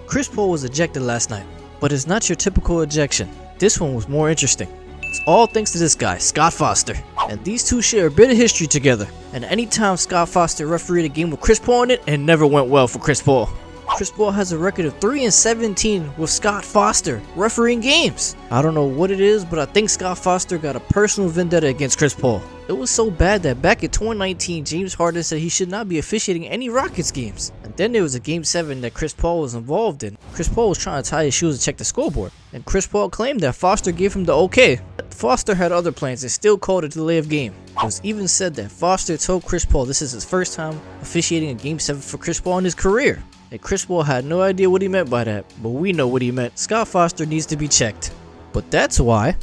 Chris Paul was ejected last night, but it's not your typical ejection. This one was more interesting. It's all thanks to this guy, Scott Foster. And these two share a bit of history together. And anytime Scott Foster refereed a game with Chris Paul in it never went well for Chris Paul. Chris Paul has a record of 3-17 with Scott Foster refereeing games. I don't know what it is, but I think Scott Foster got a personal vendetta against Chris Paul. It was so bad that back in 2019, James Harden said he should not be officiating any Rockets games. And then there was a Game 7 that Chris Paul was involved in. Chris Paul was trying to tie his shoes and check the scoreboard. And Chris Paul claimed that Foster gave him the okay. But Foster had other plans and still called a delay of game. It was even said that Foster told Chris Paul this is his first time officiating a Game 7 for Chris Paul in his career. And Chris Paul had no idea what he meant by that, but we know what he meant. Scott Foster needs to be checked. But that's why